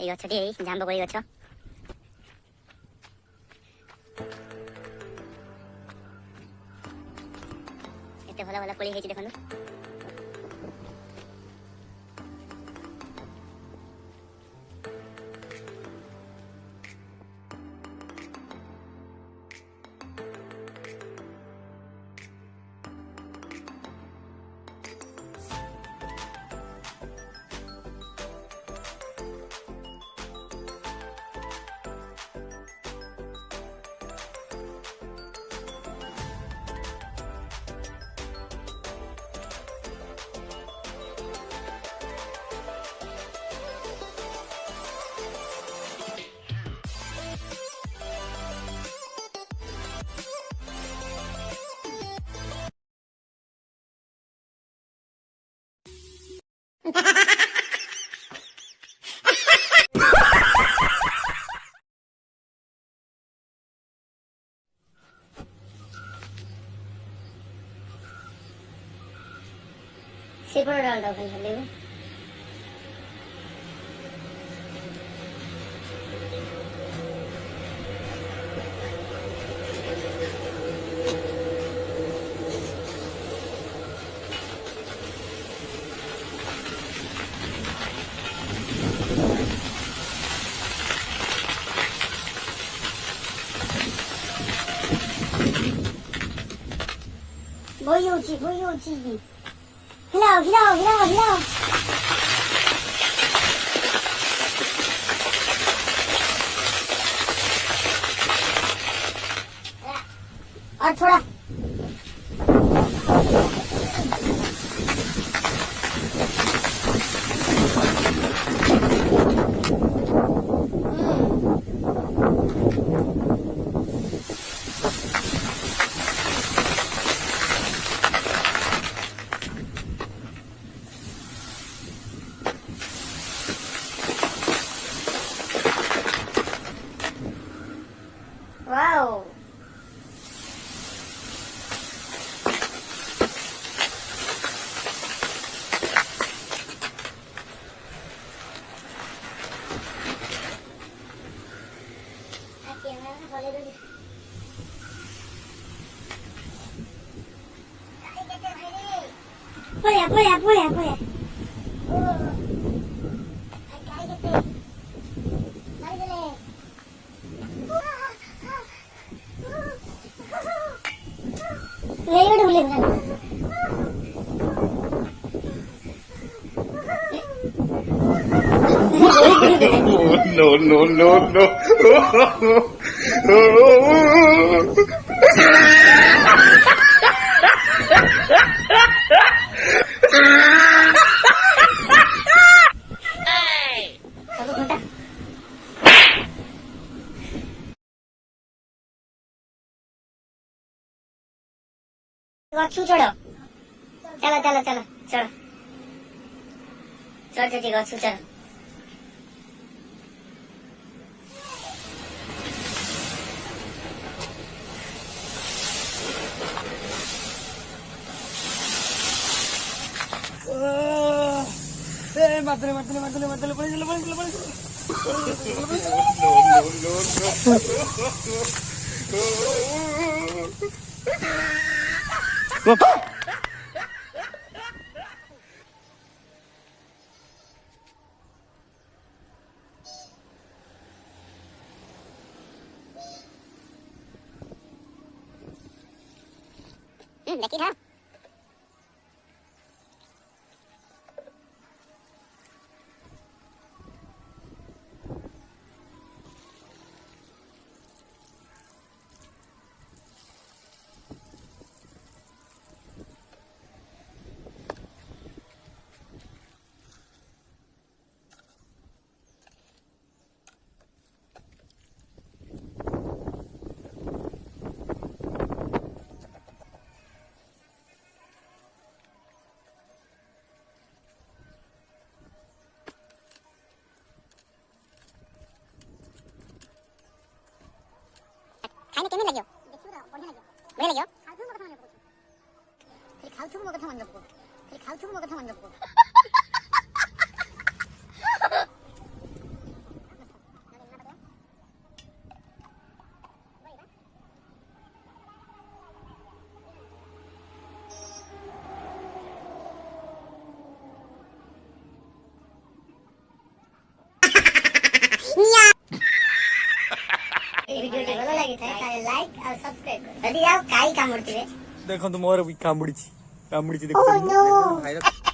এই গছটি এই জাম্বকড়ি গছ। এতে ভালো ভালো কোଳି ହେଇଛି ଦେଖନ୍ତୁ। সেগুলো ডাল দাও ওখানে লেবু। ভয় হচ্ছে হিলাও হিলাও হিলাও হিলাও। और थोड़ा वाओ। Poya. No. गच्छु चढ़ो चलो चढ़ गच्छु चढ़। मारतले पड़े देखी था। खाने केने लगियो बढ़िया लगियो खाऊ मो कथा मन जपको खाऊ मो कथा मन जपको लगी था लाइक और सब्सक्राइब कर यदि आप काई कामुड़ती देखो मोर भी कामुड़ी देखो